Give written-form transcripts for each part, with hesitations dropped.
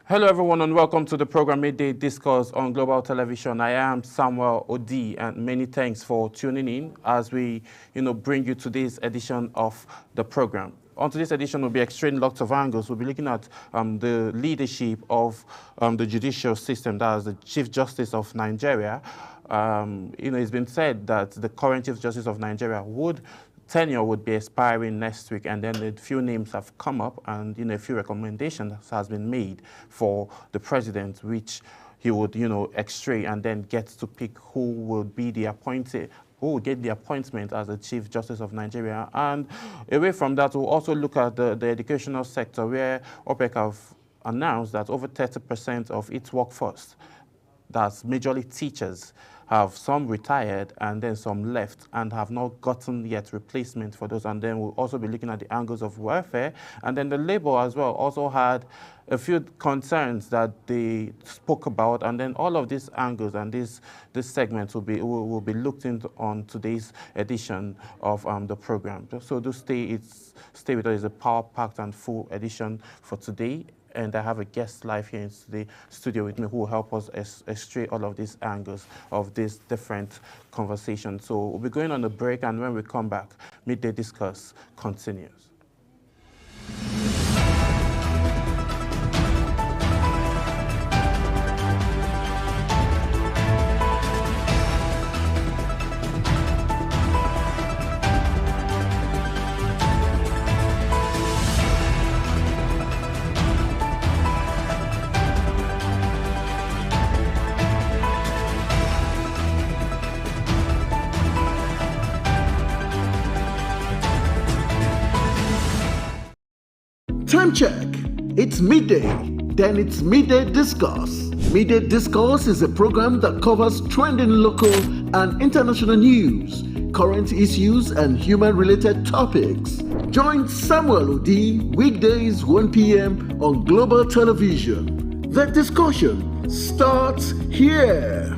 Hello, everyone, and welcome to the program Midday Discourse on Global Television. I am Samuel Odi, and many thanks for tuning in as we, bring you today's edition of the program. On today's edition, we'll be exploring lots of angles. We'll be looking at the leadership of the judicial system, that is the Chief Justice of Nigeria. It's been said that the current Chief Justice of Nigeria tenure would be expiring next week, and then a few names have come up, and a few recommendations has been made for the president, which he would x-ray and then get to pick who will be the appointed, who will get the appointment as the Chief Justice of Nigeria. And away from that, we'll also look at the educational sector, where OPEC have announced that over 30% of its workforce, that's majorly teachers, have some retired and then some left and have not gotten yet replacement for those. And then we'll also be looking at the angles of welfare. And then the labor as well also had a few concerns that they spoke about. And then all of these angles and this segment will be looked into on today's edition of the program. So do stay with us. It's a power-packed and full edition for today. And I have a guest live here in the studio with me who will help us extract all of these angles of these different conversations. So we'll be going on a break, and when we come back, Midday Discourse continues. Time check. It's midday. Then it's Midday Discourse. Midday Discourse is a program that covers trending local and international news, current issues, and human-related topics. Join Samuel Odi weekdays 1 p.m. on Global Television. The discussion starts here.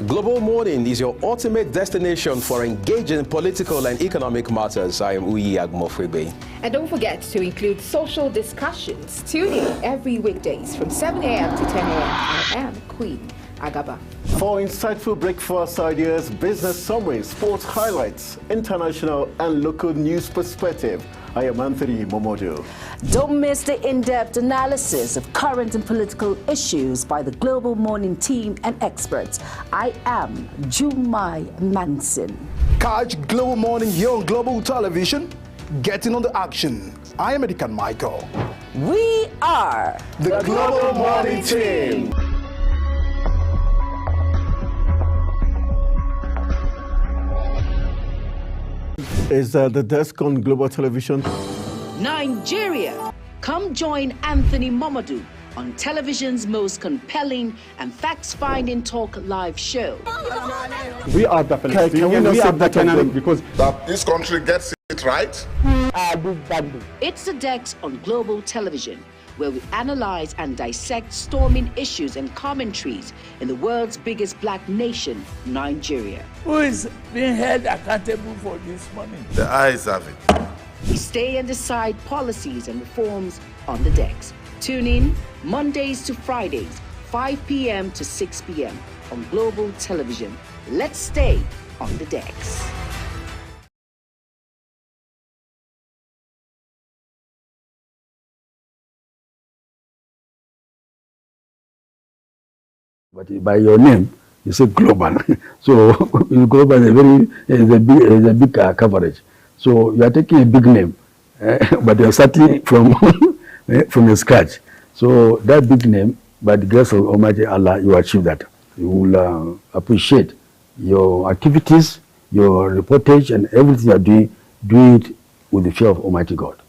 Global Morning is your ultimate destination for engaging political and economic matters. I am Uyi Agmofrebe. And don't forget to include social discussions. Tune in every weekdays from 7 a.m. to 10 a.m. I am Queen Agaba. For insightful breakfast ideas, business summaries, sports highlights, international and local news perspective, I am Anthony Momodu. Don't miss the in-depth analysis of current and political issues by the Global Morning team and experts. I am Jumai Manson. Catch Global Morning here on Global Television. Get in on the action. I am Edikan Michael. We are the Global Morning team. Is the desk on Global Television? Nigeria. Come join Anthony Momodu on television's most compelling and facts-finding talk live show. We are the Palestinians. Because that this country gets it right. It's the Desk on Global Television, where we analyze and dissect storming issues and commentaries in the world's biggest black nation, Nigeria. Who is being held accountable for this money? The eyes have it. We stay and decide policies and reforms on the decks. Tune in Mondays to Fridays, 5 p.m. to 6 p.m. on Global Television. Let's stay on the decks. But by your name, you say global. So global is a big coverage. So you are taking a big name, but you are starting from from scratch. So that big name, by the grace of Almighty Allah, you achieve that. You will appreciate your activities, your reportage, and everything you are doing. Do it with the fear of Almighty God.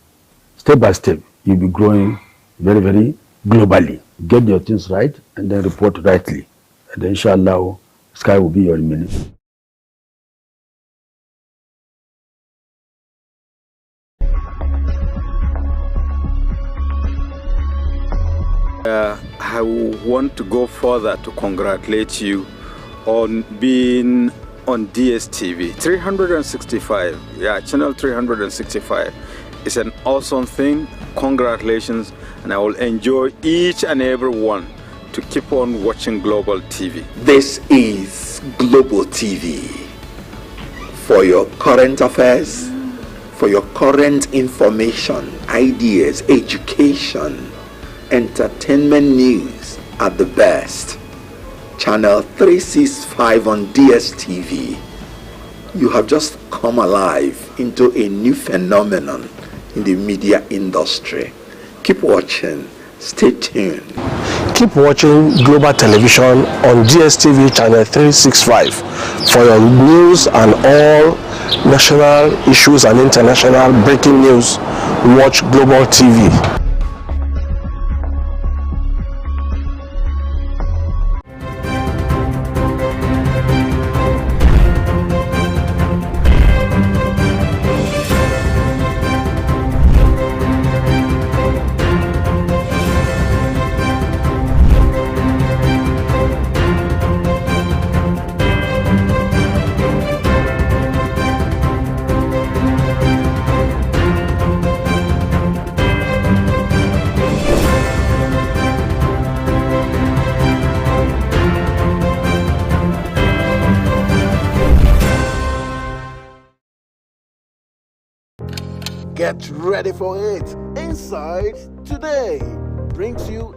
Step by step, you'll be growing very, very globally. Get your things right and then report rightly. And then inshallah, sky will be your limit. I want to go further to congratulate you on being on DSTV 365, channel 365. It's an awesome thing. Congratulations, and I will enjoy each and every one to keep on watching Global TV. This is Global TV. For your current affairs, for your current information, ideas, education, entertainment news at the best. Channel 365 on DSTV. You have just come alive into a new phenomenon in the media industry. Keep watching. Stay tuned. Keep watching Global Television on DSTV channel 365 for your news and all national issues and international breaking news. Watch Global TV. Get ready for it. Inside Today brings you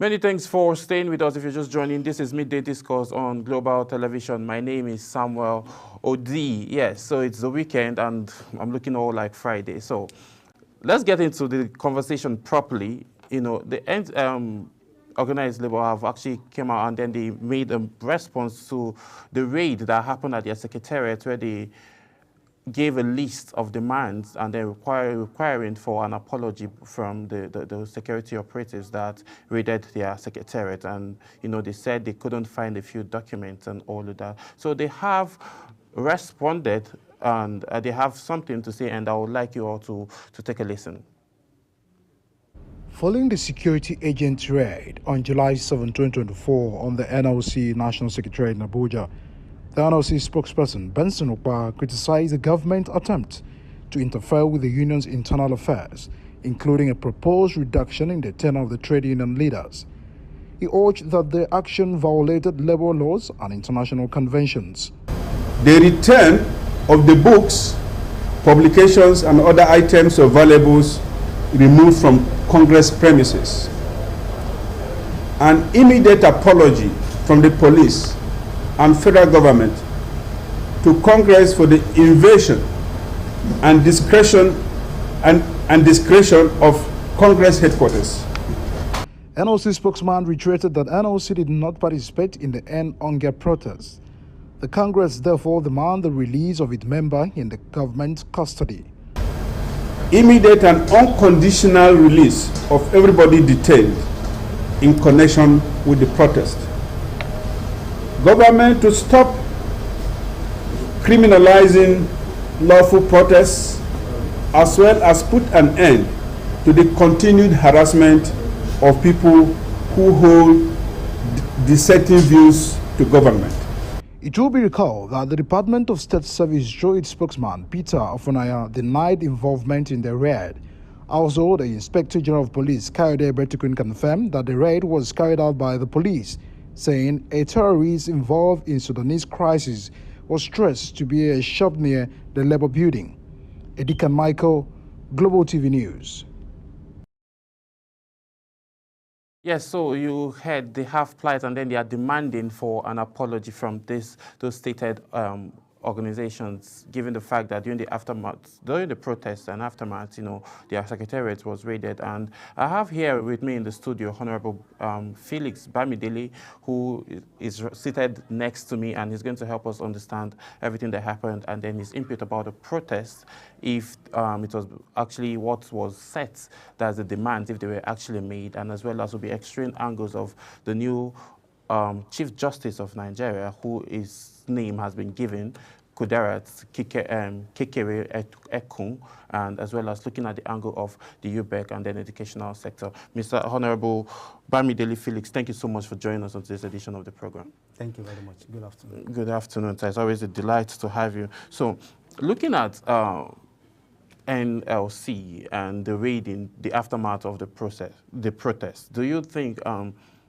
Many thanks for staying with us. If you're just joining, this is Midday Discourse on Global Television. My name is Samuel Odi. Yes, so it's the weekend and I'm looking all like Friday. So let's get into the conversation properly. You know, the organized labor have actually came out and then they made a response to the raid that happened at their secretariat where they gave a list of demands and then requiring for an apology from the security operatives that raided their secretariat. And, you know, they said they couldn't find a few documents and all of that. So they have responded and they have something to say, and I would like you all to take a listen. Following the security agent raid on July 7, 2024 on the NLC National Secretariat in Abuja, the NLC spokesperson, Benson Okpa, criticized the government attempt to interfere with the union's internal affairs, including a proposed reduction in the tenure of the trade union leaders. He urged that the action violated labor laws and international conventions. The return of the books, publications, and other items of valuables removed from Congress premises. An immediate apology from the police and federal government to Congress for the invasion and discretion of Congress headquarters. NLC spokesman reiterated that NLC did not participate in the End Hunger protest. The Congress therefore demand the release of its member in the government custody. Immediate and unconditional release of everybody detained in connection with the protest. Government to stop criminalizing lawful protests, as well as put an end to the continued harassment of people who hold dissenting views to government. It will be recalled that the Department of State Service, through its spokesman, Peter Afunaya, denied involvement in the raid. Also, the Inspector General of Police, Kayode Betukun, confirmed that the raid was carried out by the police, saying a terrorist involved in Sudanese crisis was stressed to be a shop near the Labour Building. Edikan Michael, Global TV News. Yes, so you heard they have plight and then they are demanding for an apology from those stated organizations, given the fact that during the protests and aftermath, their secretariat was raided. And I have here with me in the studio Honorable Felix Bamidele, who is seated next to me, and he's going to help us understand everything that happened and then his input about the protest, if it was actually what was set as the demands, if they were actually made, and as well as will be extreme angles of the new Chief Justice of Nigeria, whose name has been given, Kudirat Kekere Ekun, and as well as looking at the angle of the UBEC and then educational sector. Mr. Honorable Bamidele Felix, thank you so much for joining us on this edition of the program. Thank you very much. Good afternoon. Good afternoon, sir. It's always a delight to have you. So, looking at NLC and the raiding, the aftermath of the protest, do you think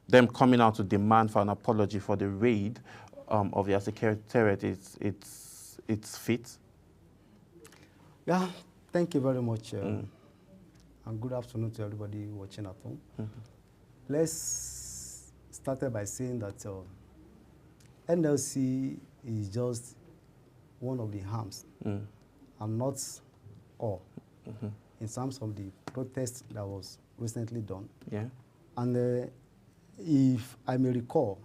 them coming out to demand for an apology for the raid of their secretariat it's fit? Yeah, thank you very much, and good afternoon to everybody watching at home. Let's start by saying that NLC is just one of the arms, and not all, in terms of the protest that was recently done. Yeah. And if I may recall,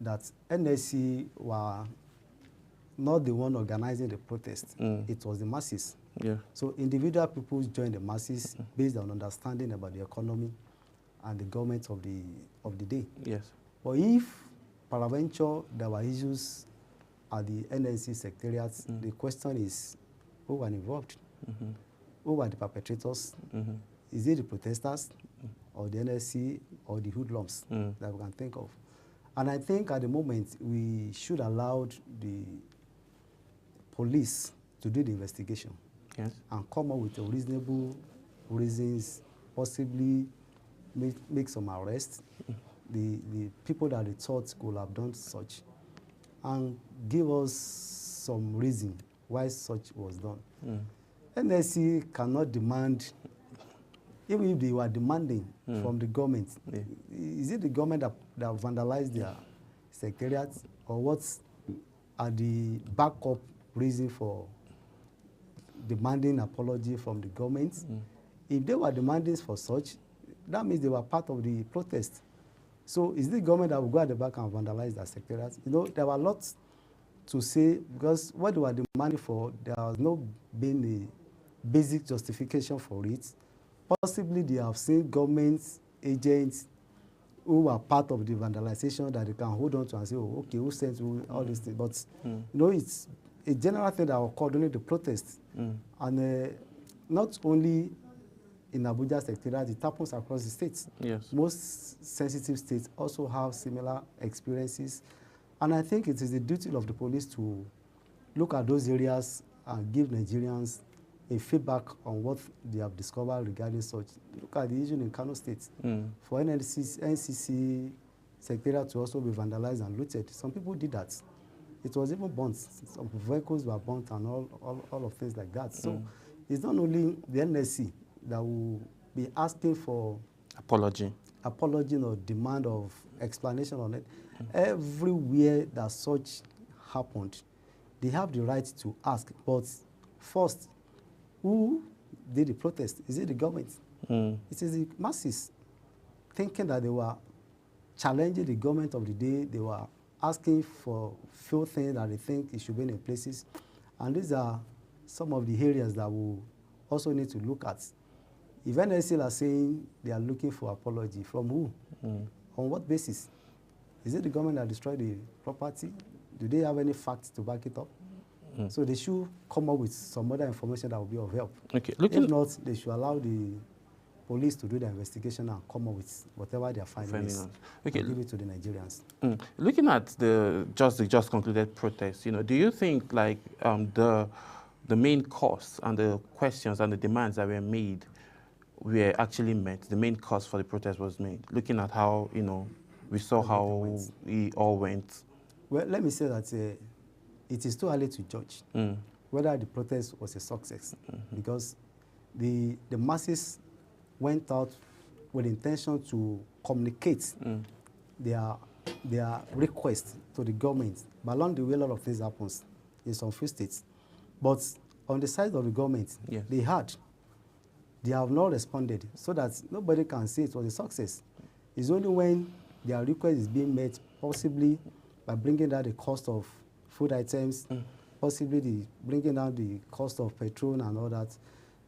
that NLC were not the one organizing the protest. It was the masses. Yeah. So individual people joined the masses based on understanding about the economy and the government of the day. Yes. But if peradventure there were issues at the NLC secretariat, the question is, who were involved? Who were the perpetrators? Is it the protesters, or the NLC, or the hoodlums that we can think of? And I think at the moment we should allow the police to do the investigation, yes, and come up with a reasonable reasons, possibly make some arrests, the people that they thought could have done such, and give us some reason why such was done. NSC cannot demand, even if they were demanding from the government, is it the government that vandalized their secretariat, or what are the backup reason for demanding apology from the government? If they were demanding for such, that means they were part of the protest. So is the government that will go at the back and vandalize their secretariat? There were lots to say, because what they were demanding for, there has not been a basic justification for it. Possibly they have seen government agents who were part of the vandalization that they can hold on to and say, oh, okay, who sent you all these things? But it's a general thing that occurred during the protest. And not only in Abuja secretariat, it happens across the states. Yes. Most sensitive states also have similar experiences. And I think it is the duty of the police to look at those areas and give Nigerians a feedback on what they have discovered regarding such. Look at the issue in Kano State. For NCC secretariat to also be vandalized and looted. Some people did that. It was even burnt. Some vehicles were burnt and all of things like that. So it's not only the NSC that will be asking for apology or demand of explanation on it. Everywhere that such happened, they have the right to ask. But first, who did the protest? Is it the government? It is the masses thinking that they were challenging the government of the day. They were asking for few things that they think it should be in places. And these are some of the areas that we also need to look at. If NSL are saying they are looking for apology, from who? On what basis? Is it the government that destroyed the property? Do they have any facts to back it up? So they should come up with some other information that will be of help. Okay. If not, they should allow the police to do the investigation and come up with whatever they are finding is, and give it to the Nigerians. Looking at the just concluded protest, do you think like the main cause and the questions and the demands that were made were actually met? The main cause for the protest was made. Looking at how we saw how it all went. Well, let me say that it is too early to judge whether the protest was a success, because the masses went out with the intention to communicate their request to the government. But along the way, a lot of things happens. in some few states. But on the side of the government, yes. they have not responded, so that nobody can say it was a success. It's only when their request is being met, possibly by bringing down the cost of food items, possibly bringing down the cost of petrol and all that,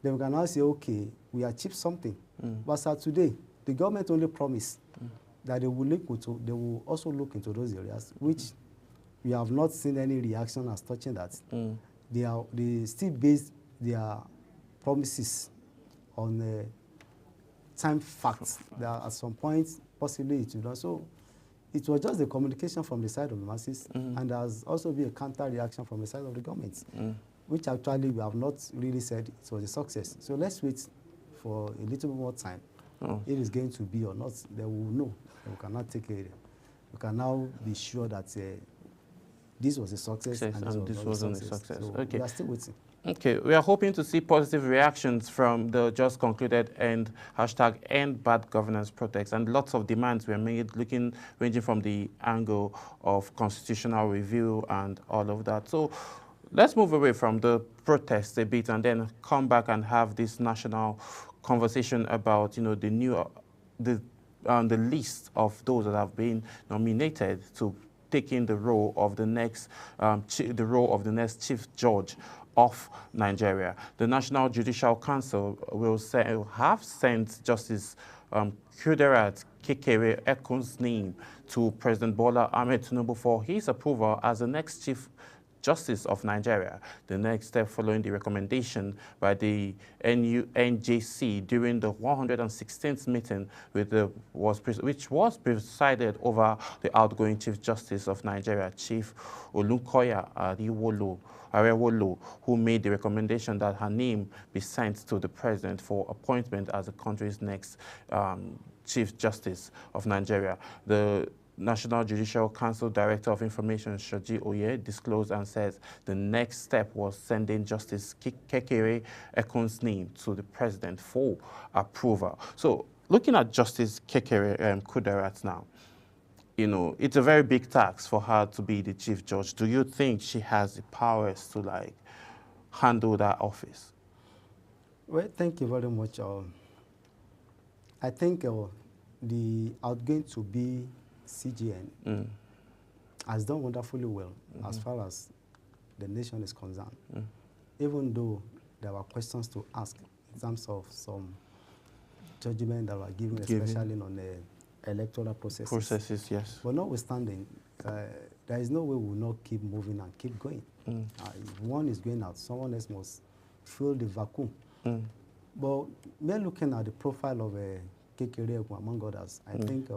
then we can now say, okay, we achieved something. But as of today, the government only promised that they will also look into those areas, which we have not seen any reaction as touching that. They still base their promises on time facts that at some point possibly it will not. So it was just the communication from the side of the masses, and there has also been a counter reaction from the side of the government, which actually we have not really said it was a success. So let's wait for a little bit more time. If it's going to be or not, then we will know. We cannot take it. We can now be sure that this was a success and this wasn't a success. So okay. we are still waiting. Okay, we are hoping to see positive reactions from the just concluded #End Bad Governance protests, and lots of demands were made, ranging from the angle of constitutional review and all of that. So let's move away from the protests a bit and then come back and have this national conversation about, you know, the list of those that have been nominated to take in the role of the next Chief Judge of Nigeria. The National Judicial Council will have sent Justice Kudirat Kekere-Ekun's name to President Bola Ahmed Tinubu for his approval as the next Chief Justice of Nigeria. The next step following the recommendation by the NJC during the 116th meeting which was presided over the outgoing Chief Justice of Nigeria, Chief Olukoya Arewolo, who made the recommendation that her name be sent to the President for appointment as the country's next Chief Justice of Nigeria. The National Judicial Council Director of Information, Shoji Oye, disclosed and says the next step was sending Justice Kekere-Ekun's name to the President for approval. So looking at Justice Kekere-Kudirat now, you know, it's a very big task for her to be the Chief Judge. Do you think she has the powers to, like, handle that office? Well, thank you very much. I think the outgoing to be CGN has done wonderfully well as far as the nation is concerned, even though there were questions to ask in terms of some judgment that were given, especially on the electoral processes. Yes. But notwithstanding, there is no way we will not keep moving and keep going. If one is going out, someone else must fill the vacuum. But we're looking at the profile of Kekere, among others. I think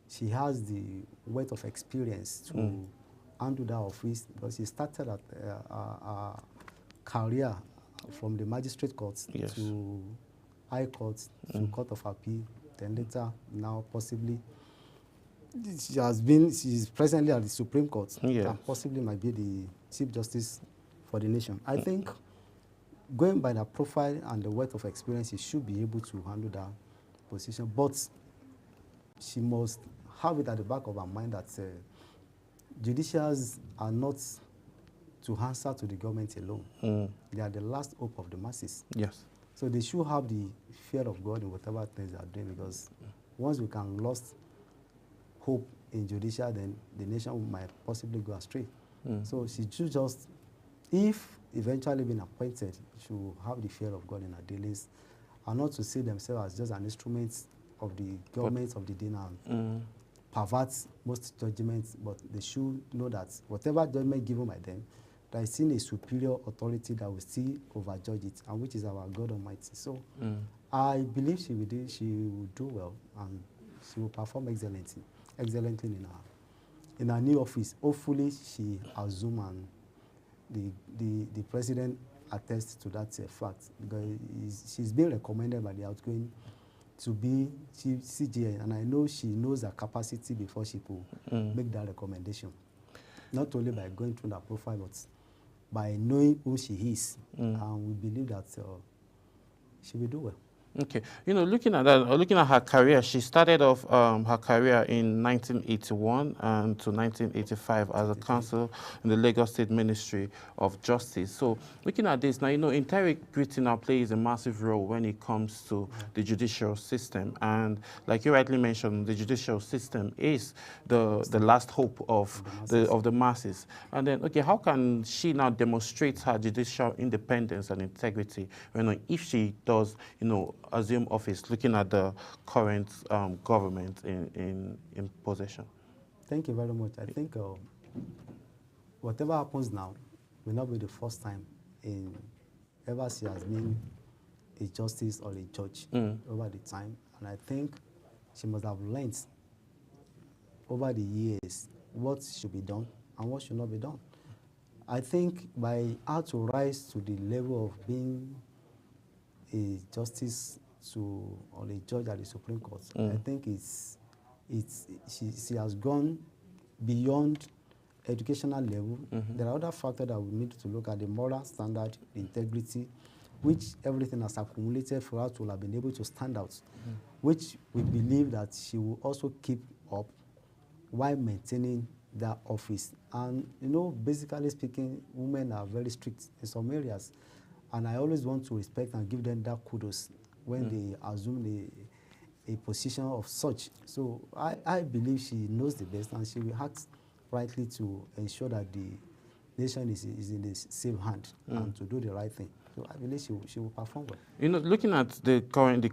she has the weight of experience to handle that office, because she started a career from the magistrate courts to high courts to court of appeal, then later now possibly she's presently at the Supreme Court and possibly might be the Chief Justice for the nation. I think going by the profile and the weight of experience, she should be able to handle that position, but she must have it at the back of her mind that judiciaries are not to answer to the government alone. They are the last hope of the masses. Yes. So they should have the fear of God in whatever things they are doing, because once we can lose hope in judicial, then the nation might possibly go astray. So she should just, if eventually being appointed, she will have the fear of God in her dealings, and not to see themselves as just an instrument of the government of the day and pervert most judgments, but they should know that whatever judgment given by them, there is still a superior authority that will still overjudge it, and which is our God Almighty. So I believe she will do well, and she will perform excellently in her new office. Hopefully she assume, and the president attests to that fact, because she's been recommended by the outgoing to be CGN, and I know she knows her capacity before she could make that recommendation. Not only by going through that profile, but by knowing who she is. And we believe that she will do well. Okay, you know, looking at that, looking at her career, she started off her career in 1981 and to 1985 as a counsel in the Lagos State Ministry of Justice. So, looking at this now, you know, integrity now plays a massive role when it comes to the judicial system, and like you rightly mentioned, the judicial system is the last hope of the masses. And then, okay, how can she now demonstrate her judicial independence and integrity, you know, if she does, you know, assume office, looking at the current government in possession? Thank you very much. I think whatever happens now will not be the first time in ever she has been a justice or a judge over the time. And I think she must have learned over the years what should be done and what should not be done. I think by her to rise to the level of being a justice or a judge at the Supreme Court, I think she has gone beyond educational level. There are other factors that we need to look at: the moral standard, the integrity, which everything has accumulated for her to have been able to stand out, which we believe that she will also keep up while maintaining that office. And, you know, basically speaking, women are very strict in some areas. And I always want to respect and give them that kudos when they assume a position of such. So I believe she knows the best, and she will act rightly to ensure that the nation is in a safe hand and to do the right thing. So I believe she will perform well. You know, looking at the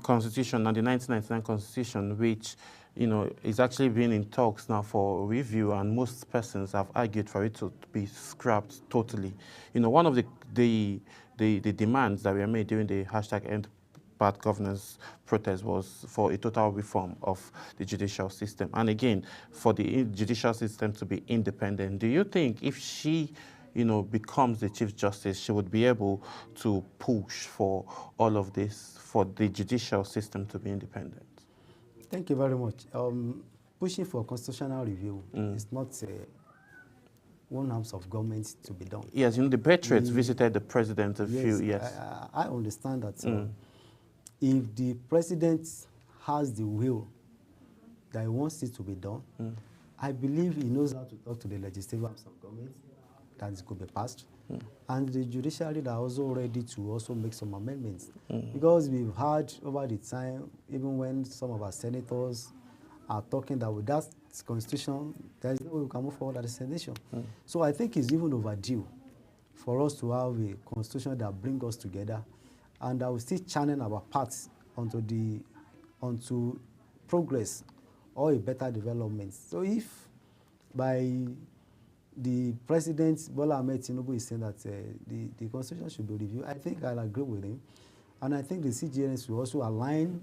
Constitution and the 1999 Constitution, which, you know, is actually being in talks now for review, and most persons have argued for it to be scrapped totally. You know, one of the demands that were made during the #End Bad Governance protest was for a total reform of the judicial system, and again, for the judicial system to be independent. Do you think if she, you know, becomes the Chief Justice, she would be able to push for all of this, for the judicial system to be independent? Thank you very much. Pushing for constitutional review is not one arm of government to be done. Yes, you know, the Patriots visited the president a few years. I understand that if the president has the will that he wants it to be done, I believe he knows how to talk to the legislative arms of government that it could be passed, and the judiciary are also ready to also make some amendments. Because we've heard over the time, even when some of our senators are talking that with that constitution, there is no way we can move forward as a nation. So I think it's even overdue for us to have a constitution that brings us together and that will still channel our paths onto progress or a better development. So if by the President, Bola Ahmed Tinubu, is saying that the constitution should be reviewed, I think I'll agree with him. And I think the CGNS will also align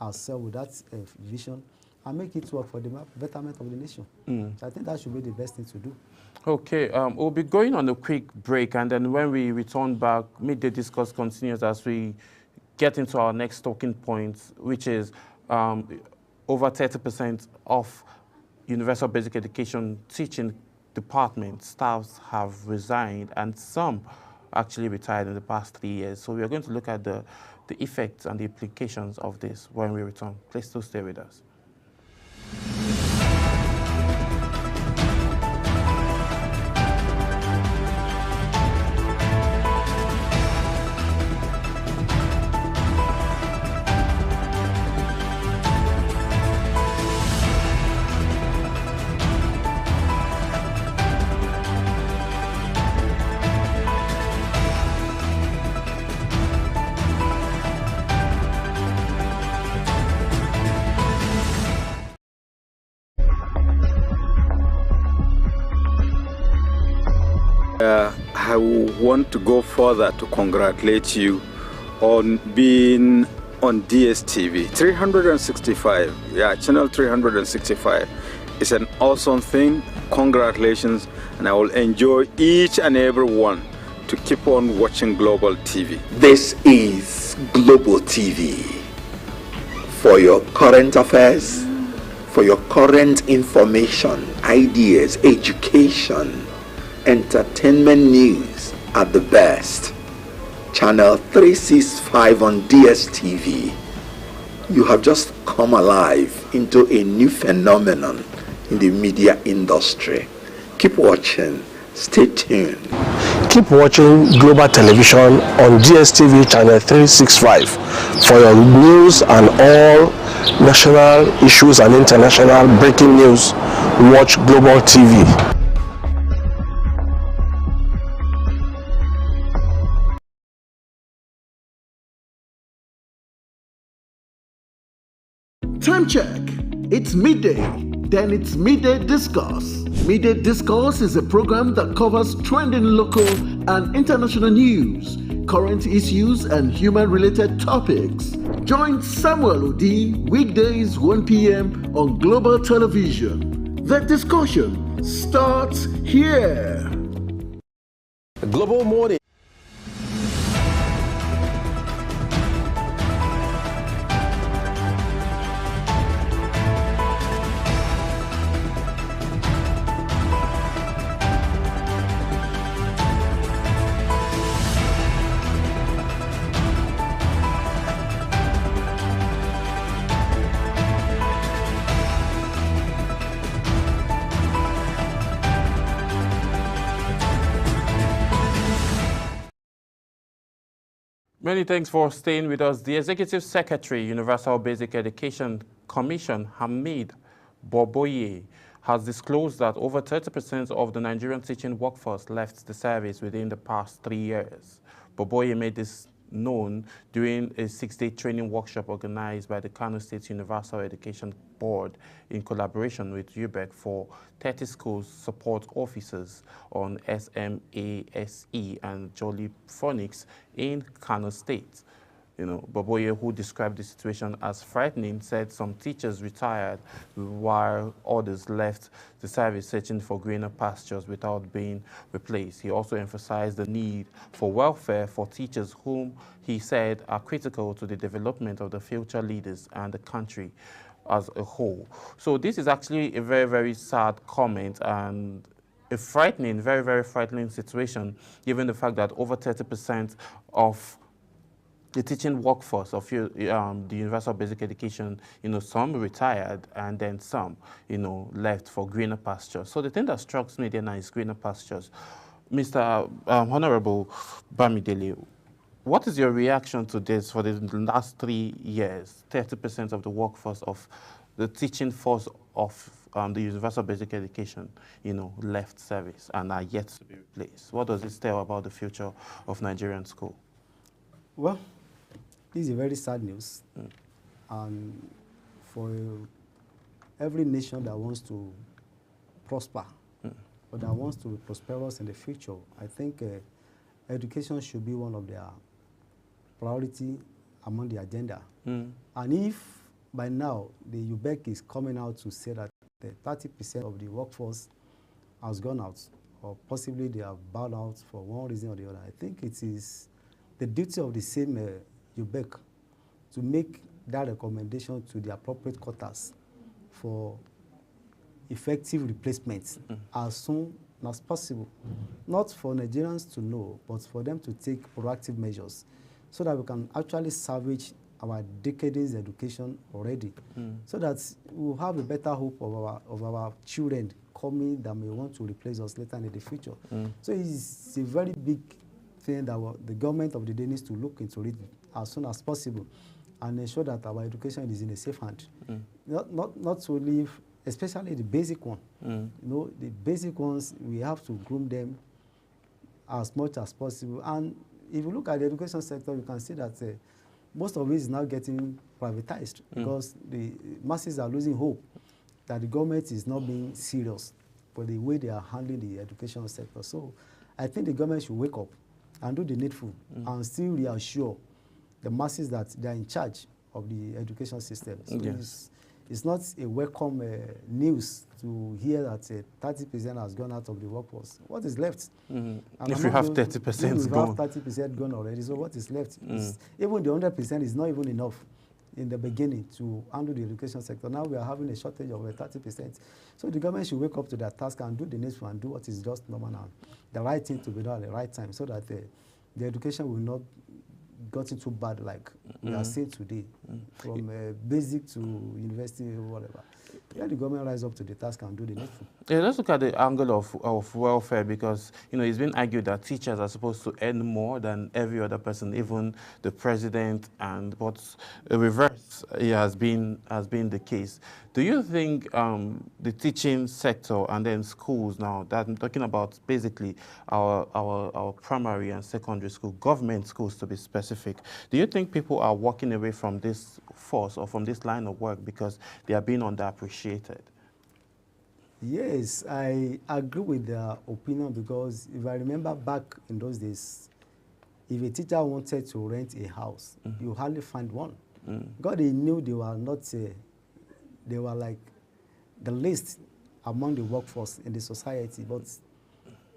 ourselves with that vision and make it work for the betterment of the nation. So I think that should be the best thing to do. Okay, we'll be going on a quick break, and then when we return back, Midday Discourse continues as we get into our next talking point, which is over 30% of universal basic education teaching department staffs have resigned, and some actually retired in the past 3 years. So we are going to look at the effects and the implications of this when we return. Please still stay with us. I want to go further to congratulate you on being on DSTV 365. Yeah, channel 365 is an awesome thing. Congratulations, and I will enjoy each and every one to keep on watching Global TV. This is Global TV. For your current affairs, for your current information, ideas, education, entertainment news at the best. Channel 365 on DSTV. You have just come alive into a new phenomenon in the media industry. Keep watching. Stay tuned. Keep watching Global Television on DSTV channel 365 for your news and all national issues and international breaking news. Watch Global TV. Time check. It's midday. Then it's Midday Discourse. Midday Discourse is a program that covers trending local and international news, current issues, and human-related topics. Join Samuel Odi weekdays 1 p.m. on Global Television. The discussion starts here. Global Morning. Many thanks for staying with us. The Executive Secretary, Universal Basic Education Commission, Hamid Boboye, has disclosed that over 30% of the Nigerian teaching workforce left the service within the past 3 years. Boboye made this known during a 6-day training workshop organized by the Kano State Universal Education Board in collaboration with UBEC for 30 schools support officers on SMASE and Jolly Phonics in Kano State. Boboye, who described the situation as frightening, said some teachers retired while others left the service searching for greener pastures without being replaced. He also emphasized the need for welfare for teachers whom he said are critical to the development of the future leaders and the country as a whole. So this is actually a very, very sad comment and a frightening, very, very frightening situation, given the fact that over 30% of the teaching workforce of the Universal Basic Education, some retired and then some, left for greener pastures. So the thing that strikes me then is greener pastures. Mr. Honorable Bamidele, what is your reaction to this for the last 3 years? 30% of the workforce of the teaching force of the Universal Basic Education, left service and are yet to be replaced. What does it tell about the future of Nigerian school? Well, this is a very sad news. And for every nation that wants to prosper, or that wants to be prosperous in the future, I think education should be one of their priority among the agenda. And if by now the UBEC is coming out to say that the 30% of the workforce has gone out, or possibly they have bowed out for one reason or the other, I think it is the duty of the same UBEC to make that recommendation to the appropriate quarters for effective replacements as soon as possible. Not for Nigerians to know, but for them to take proactive measures so that we can actually salvage our decades education already, so that we'll have a better hope of our children coming that may want to replace us later in the future. So it's a very big thing that the government of the day needs to look into it as soon as possible and ensure that our education is in a safe hand. Not to leave, especially the basic one. The basic ones, we have to groom them as much as possible. And if you look at the education sector, you can see that most of it is now getting privatized because the masses are losing hope that the government is not being serious for the way they are handling the education sector. So I think the government should wake up and do the needful and still reassure the masses that they are in charge of the education system. So it's not a welcome news to hear that 30% has gone out of the workforce. What is left? If you have 30% gone. We have 30% gone already, so what is left? Even the 100% is not even enough in the beginning to handle the education sector. Now we are having a shortage of 30%. So the government should wake up to that task and do the needful and do what is just normal and the right thing to be done at the right time so that the education will not gotten too bad like we are seeing today, from basic to university or whatever. Let the government rise up to the task and do the needful. Yeah, let's look at the angle of welfare, because it's been argued that teachers are supposed to earn more than every other person, even the president, but the reverse has been the case. Do you think the teaching sector and then schools now, that I'm talking about basically our primary and secondary school, government schools to be specific, do you think people are walking away from this force or from this line of work because they are being underappreciated? Yes, I agree with their opinion, because if I remember back in those days, if a teacher wanted to rent a house, you hardly find one. Because they knew they were not, they were like the least among the workforce in the society. But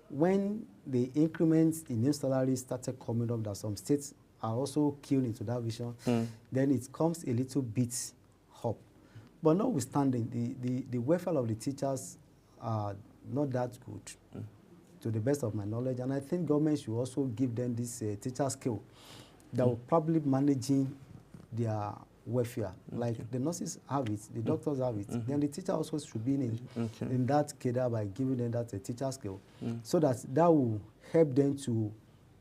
when the increments in new salaries started coming up, that some states are also keen into that vision, then it comes a little bit up. But notwithstanding, the welfare of the teachers are not that good, to the best of my knowledge. And I think government should also give them this teacher skill that will probably managing their welfare. Like the nurses have it, the doctors have it. Then the teacher also should be in that cadre by giving them that teacher skill, so that will help them to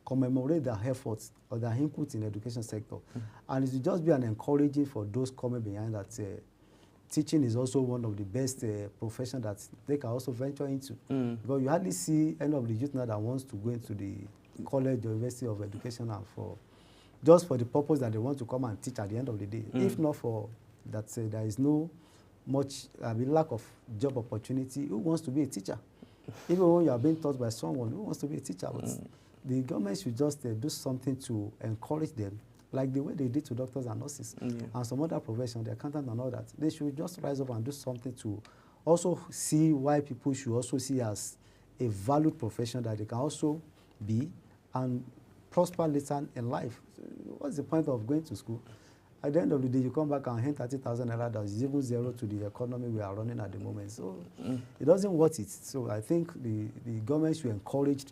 commemorate their efforts or their input in the education sector. And it will just be an encouraging for those coming behind that teaching is also one of the best professions that they can also venture into. Because you hardly see any of the youth now that wants to go into the college or university of education and just for the purpose that they want to come and teach at the end of the day. If not for that, there is no much lack of job opportunity. Who wants to be a teacher? Even when you are being taught by someone, who wants to be a teacher? But the government should just do something to encourage them, like the way they did to doctors and nurses and some other professions, the accountants and all that. They should just rise up and do something to also see why people should also see as a valued profession that they can also be and prosper later in life. So what's the point of going to school? At the end of the day, you come back and hand 30,000 naira, that is even zero to the economy we are running at the moment. So it doesn't worth it. So I think the government should encourage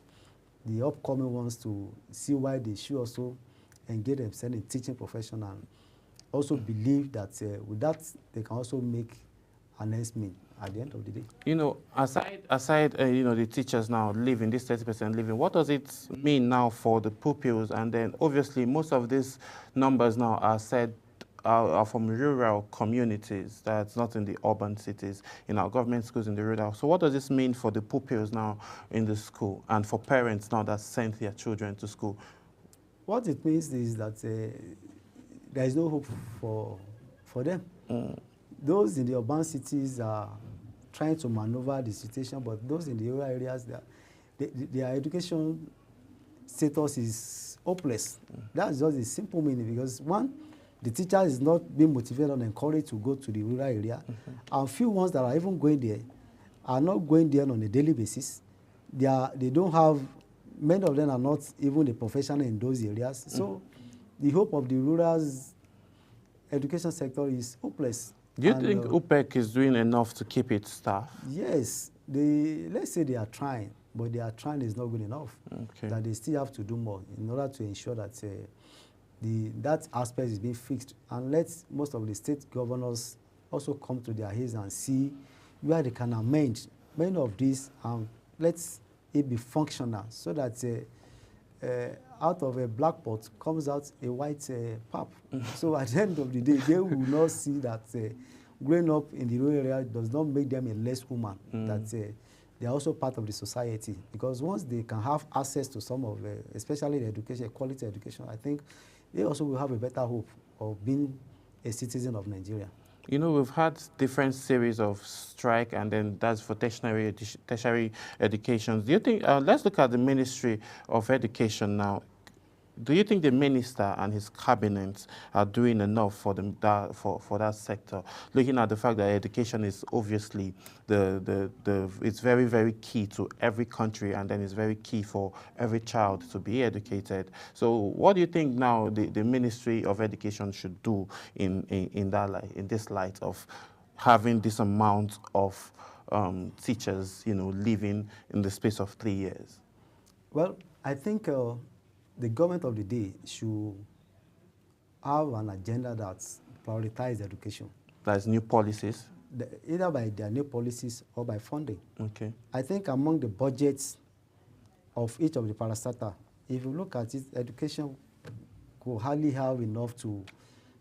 the upcoming ones to see why they should also engage themselves in teaching profession, and also believe that with that they can also make an ends meet at the end of the day. Aside the teachers now leaving, this 30% leaving, what does it mean now for the pupils? And then obviously most of these numbers now are from rural communities, that's not in the urban cities, in our government schools in the rural. So what does this mean for the pupils now in the school, and for parents now that sent their children to school? What it means is that there is no hope for them. Those in the urban cities are trying to maneuver the situation, but those in the rural areas, their education status is hopeless. That's just a simple meaning, because one, the teacher is not being motivated and encouraged to go to the rural area, and few ones that are even going there are not going there on a daily basis. They don't have, many of them are not even a professional in those areas. So the hope of the rural education sector is hopeless. Do you think UPEC is doing enough to keep its staff? Yes. Let's say they are trying, but their trying is not good enough. That they still have to do more in order to ensure that that aspect is being fixed. And let most of the state governors also come to their heads and see where they can amend many of these, and let it be functional, so that out of a black pot comes out a white pap. So at the end of the day, they will not see that growing up in the rural area does not make them a less human, that they are also part of the society. Because once they can have access to some of, especially the education, quality education, I think they also will have a better hope of being a citizen of Nigeria. We've had different series of strike, and then that's for tertiary education. Do you think, let's look at the Ministry of Education now. Do you think the minister and his cabinet are doing enough for that sector? Looking at the fact that education is obviously it's very, very key to every country, and then it's very key for every child to be educated. So what do you think now the Ministry of Education should do in this light of having this amount of teachers, leaving in the space of 3 years? Well, I think the government of the day should have an agenda that prioritizes education. That's new policies? Either by their new policies or by funding. Okay. I think among the budgets of each of the parastatal, if you look at it, education could hardly have enough to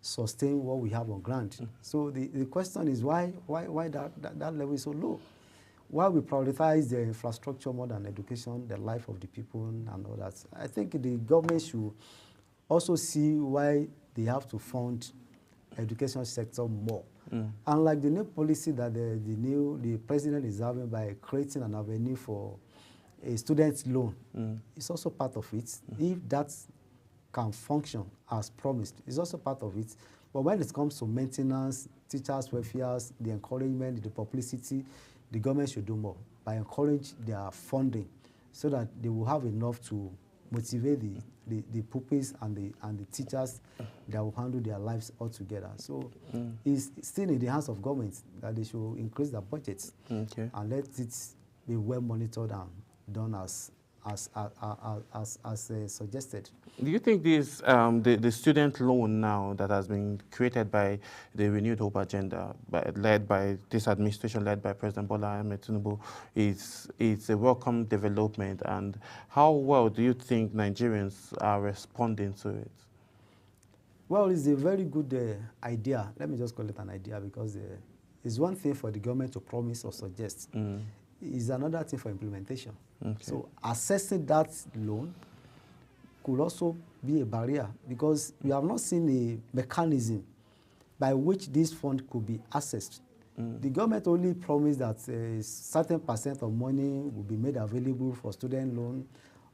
sustain what we have on ground. So the question is why that level is so low? Why we prioritize the infrastructure more than education, the life of the people and all that? I think the government should also see why they have to fund education sector more. Unlike the new policy that the president is having by creating an avenue for a student loan, it's also part of it. If that can function as promised, it's also part of it. But when it comes to maintenance, teachers' welfare, the encouragement, the publicity, the government should do more by encourage their funding so that they will have enough to motivate the pupils and the teachers that will handle their lives altogether. So it's still in the hands of government that they should increase their budgets and let it be well monitored and done as suggested. Do you think this the student loan now that has been created by the Renewed Hope agenda, led by this administration, led by President Bola Ahmed Tinubu, is a welcome development? And how well do you think Nigerians are responding to it? Well, it's a very good idea. Let me just call it an idea because it's one thing for the government to promise or suggest. It's another thing for implementation. Okay. So assessing that loan could also be a barrier because we have not seen a mechanism by which this fund could be accessed. The government only promised that a certain percent of money will be made available for student loan,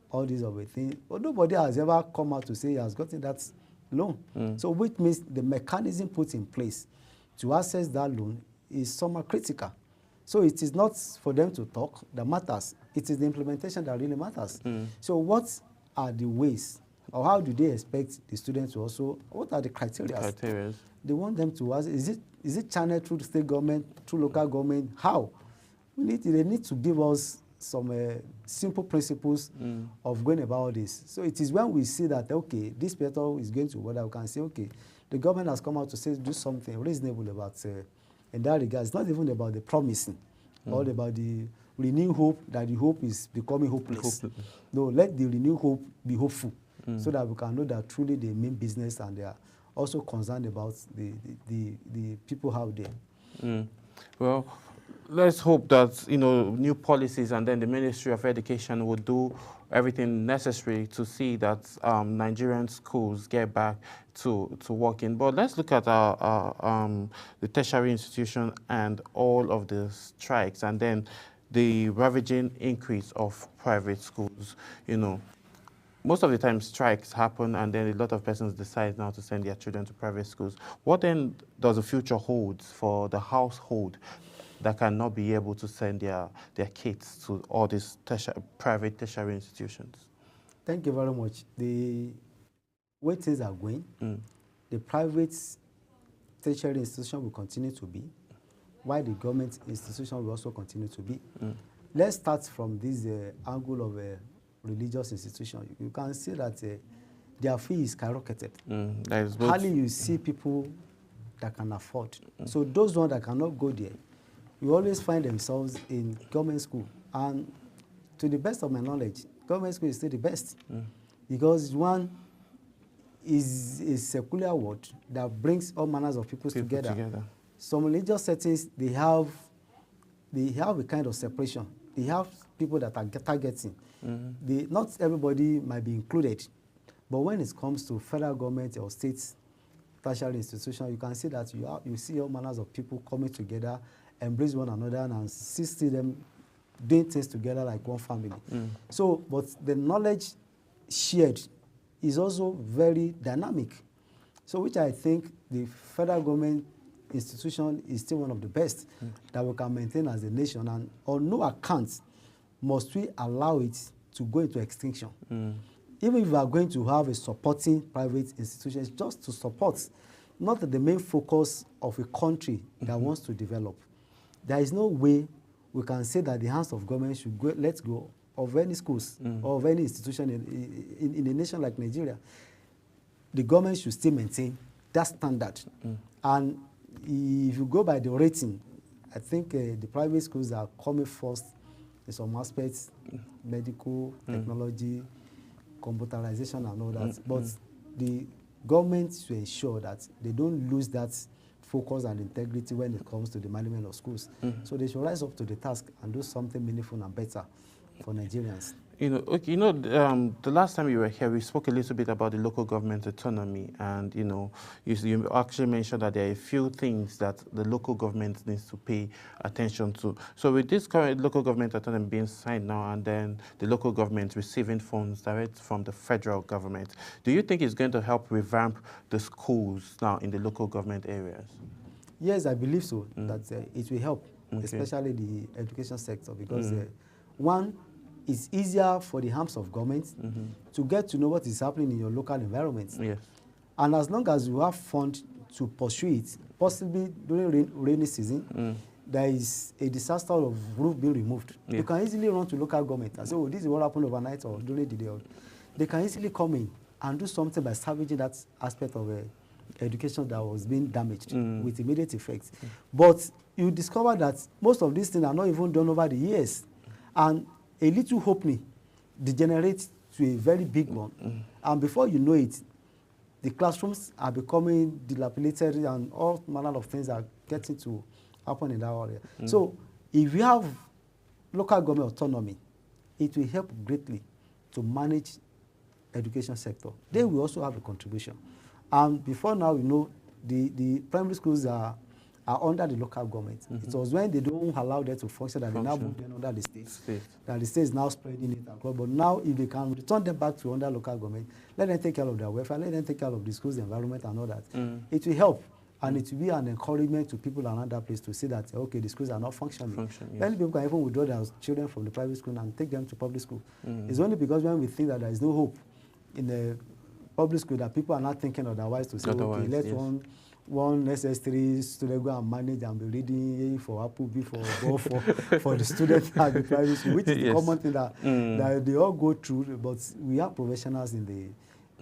all these other things. But nobody has ever come out to say he has gotten that loan. So which means the mechanism put in place to access that loan is somewhat critical. So it is not for them to talk that matters. It is the implementation that really matters. So what are the ways, or how do they expect the students to also, what are the criteria? They want them to ask, is it channeled through the state government, through local government? How? They need to give us some simple principles of going about this. So it is when we see that, okay, this petrol is going to what we can say, okay, the government has come out to say do something reasonable about in that regard. It's not even about the promising or about the renewed hope that the hope is becoming hopeless. No, let the renewed hope be hopeful so that we can know that truly they mean business and they are also concerned about the people out there. Well, let's hope that, new policies and then the Ministry of Education will do everything necessary to see that Nigerian schools get back to working. But let's look at the tertiary institution and all of the strikes and then the ravaging increase of private schools. Most of the time strikes happen and then a lot of persons decide now to send their children to private schools. What then does the future hold for the household that cannot be able to send their kids to all these private tertiary institutions? Thank you very much. The way things are going, the private tertiary institution will continue to be, while the government institution will also continue to be. Let's start from this angle of religious institution. You can see that their fee is skyrocketed. Hardly you see people that can afford. So those ones that cannot go there, you always find themselves in government school. And to the best of my knowledge, government school is still the best. Because one is a secular word that brings all manners of people together. Some religious settings, they have a kind of separation. They have people that are targeting. Not everybody might be included. But when it comes to federal government or state tertiary institution, you can see that you see all manners of people coming together, embrace one another, and see them doing things together like one family. So, but the knowledge shared is also very dynamic. So, which I think the federal government institution is still one of the best that we can maintain as a nation, and on no account must we allow it to go into extinction. Even if we are going to have a supporting private institutions, just to support, not the main focus of a country that wants to develop. There is no way we can say that the hands of government should let go of any schools or of any institution in a nation like Nigeria. the government should still maintain that standard. And if you go by the rating, I think the private schools are coming first in some aspects, medical, technology, computerization and all that. But the government should ensure that they don't lose that focus and integrity when it comes to the management of schools. So they should rise up to the task and do something meaningful and better for Nigerians. The last time you were here, we spoke a little bit about the local government autonomy, and you actually mentioned that there are a few things that the local government needs to pay attention to. So with this current local government autonomy being signed now, and then the local government receiving funds direct from the federal government, do you think it's going to help revamp the schools now in the local government areas? Yes, I believe so, that it will help, especially the education sector, because one, it's easier for the arms of government to get to know what is happening in your local environment. Yes. And as long as you have funds to pursue it, possibly during rainy season, there is a disaster of roof being removed. You can easily run to local government and say, oh, this is what happened overnight or during the day. They can easily come in and do something by salvaging that aspect of education that was being damaged with immediate effect. But you discover that most of these things are not even done over the years. And a little hopening degenerates to a very big one. And before you know it, the classrooms are becoming dilapidated and all manner of things are getting to happen in that area. So if we have local government autonomy, it will help greatly to manage education sector. They will also have a contribution. And before now, the primary schools are under the local government. It was when they don't allow them to function that they now move them under the state. That the state is now spreading it across. But now, if they can return them back to under local government, let them take care of their welfare, let them take care of the schools, the environment, and all that. It will help, and it will be an encouragement to people around that place to see that, okay, the schools are not functioning. Many people can even withdraw their children from the private school and take them to public school. It's only because when we think that there is no hope in the public school that people are not thinking otherwise to say, okay, let's one SS3 student go and manage and be reading A for apple, B for ball for the students at the private school, which is the common thing that they all go through. But we have professionals in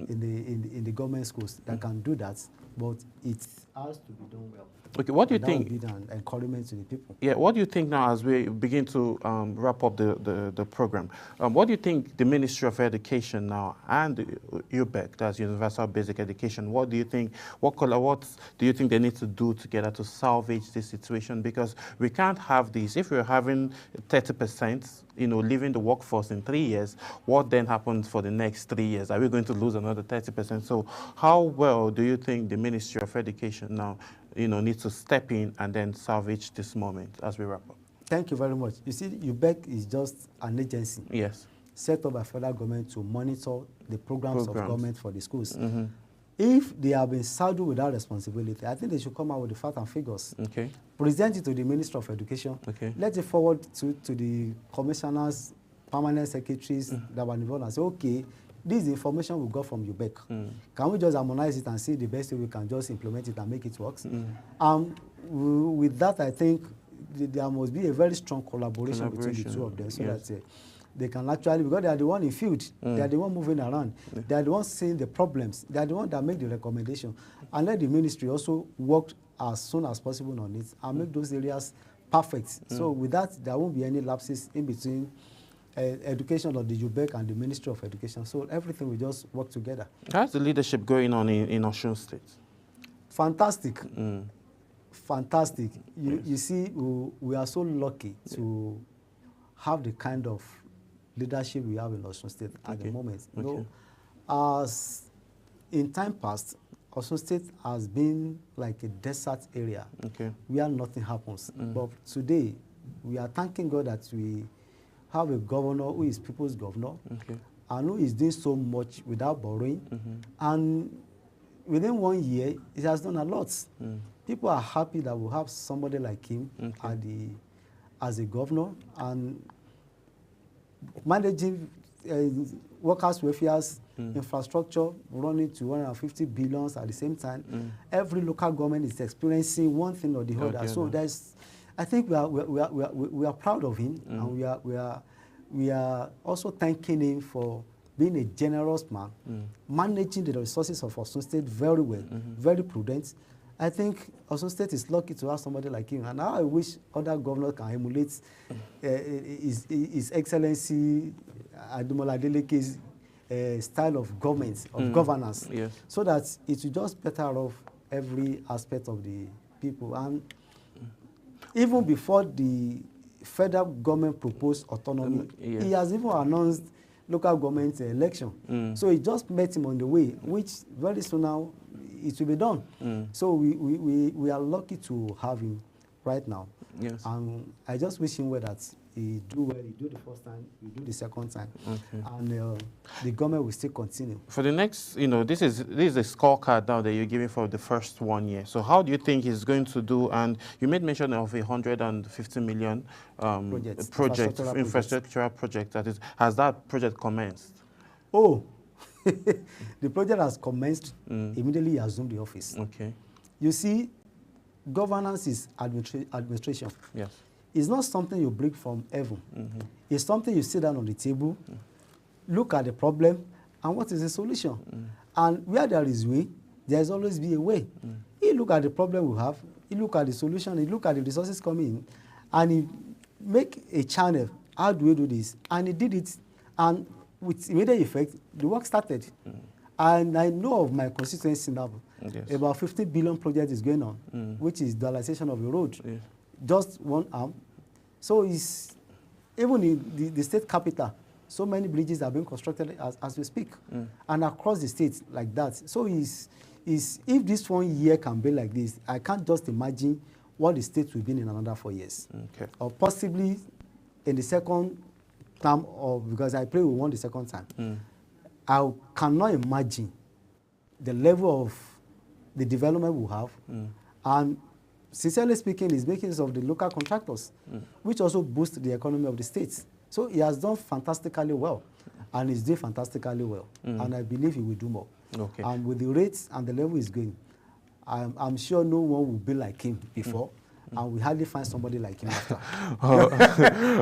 the government schools that can do that, but it has to be done well. Okay, what do you think? That would be an encouragement to the people. Yeah, what do you think now as we begin to wrap up the program? What do you think the Ministry of Education now and UBEC, that's Universal Basic Education, what do you think do you think they need to do together to salvage this situation? Because we can't have this. If we're having 30%, leaving the workforce in 3 years, what then happens for the next 3 years? Are we going to lose another 30%? So how well do you think the Ministry of Education now needs to step in and then salvage this moment as we wrap up? Thank you very much. You see, UBEC is just an agency set up by federal government to monitor the programs of government for the schools. If they have been saddled with that responsibility, I think they should come out with the facts and figures. Present it to the Minister of Education. Let it forward to the commissioners, permanent secretaries that were involved and say, okay, this is the information we got from UBEC. Can we just harmonize it and see the best way we can just implement it and make it work? With that, I think there must be a very strong collaboration between the two of them so that they can actually, because they are the one in field, they are the one moving around, they are the ones seeing the problems, they are the one that make the recommendation. And let the ministry also work as soon as possible on it and make those areas perfect. So with that, there won't be any lapses in between education of the UBEC and the Ministry of Education. So everything will just work together. How's the leadership going on in Osun State? Fantastic. Fantastic. You see, we are so lucky to have the kind of leadership we have in Osun State at the moment. As in time past, Osun State has been like a desert area where nothing happens. But today, we are thanking God that we have a governor who is people's governor and who is doing so much without borrowing. And within 1 year, it has done a lot. People are happy that we have somebody like him as a governor and managing workers' welfare, infrastructure, running to 150 billion at the same time. Every local government is experiencing one thing or the other. So I think we are proud of him, and we are also thanking him for being a generous man, managing the resources of Osun State very well, very prudent. I think Osun State is lucky to have somebody like him. And now I wish other governors can emulate His Excellency Ademola Adeleke's style of government, of governance, so that it will just better off every aspect of the people. And even before the federal government proposed autonomy, he has even announced local government election. So it just met him on the way, which very soon now it will be done. So we are lucky to have him right now. Yes. And I just wish him well that he do well, he do the first time, he do the second time. And the government will still continue. For the next, this is a scorecard now that you're giving for the first 1 year. So how do you think he's going to do? And you made mention of 150 million infrastructural project. That is, has that project commenced? Oh, the project has commenced. Immediately he assumed the office. Okay. You see, governance is administration. Yes. It's not something you bring from heaven. It's something you sit down on the table, look at the problem, and what is the solution? And where there is way, there has always be a way. You look at the problem we have, you look at the solution, you look at the resources coming in, and you make a channel. How do we do this? And he did it, and with immediate effect, the work started. And I know of my constituency now, about 50 billion project is going on, which is dualization of the road. Just one arm. So it's, even in the state capital, so many bridges are being constructed as we speak, and across the state like that. So if this 1 year can be like this, I can't just imagine what the state will be in another 4 years. Or possibly in the second term, because I pray we won the second time. I cannot imagine the level of the development we have. And sincerely speaking, is making use of the local contractors, which also boosts the economy of the states. So he has done fantastically well, and he's doing fantastically well. And I believe he will do more. And with the rates and the level he's going, I'm sure no one will be like him before. And we hardly find somebody like him after.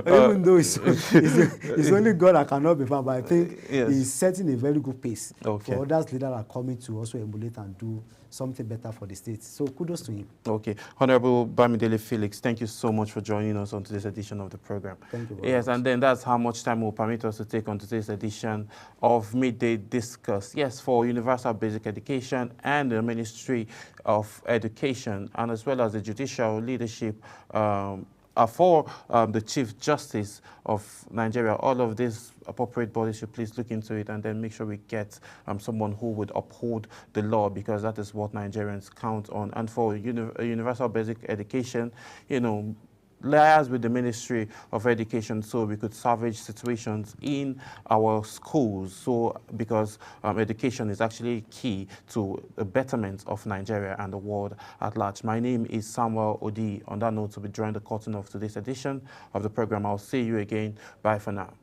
Even though it's only God that cannot be found, but I think he's setting a very good pace for others leaders that are coming to also emulate and do something better for the state. So kudos to him. Okay. Honorable Bamidele Felix, thank you so much for joining us on today's edition of the program. Thank you very much. And then that's how much time will permit us to take on today's edition of Midday Discourse. Yes, for Universal Basic Education and the Ministry of Education, and as well as the judicial leadership for the Chief Justice of Nigeria. All of these appropriate bodies should please look into it and then make sure we get someone who would uphold the law, because that is what Nigerians count on. And for Universal Basic Education, liaise with the Ministry of Education so we could salvage situations in our schools. So because education is actually key to the betterment of Nigeria and the world at large. My name is Samuel Odi. On that note, we'll be drawing the curtain of today's edition of the program. I'll see you again. Bye for now.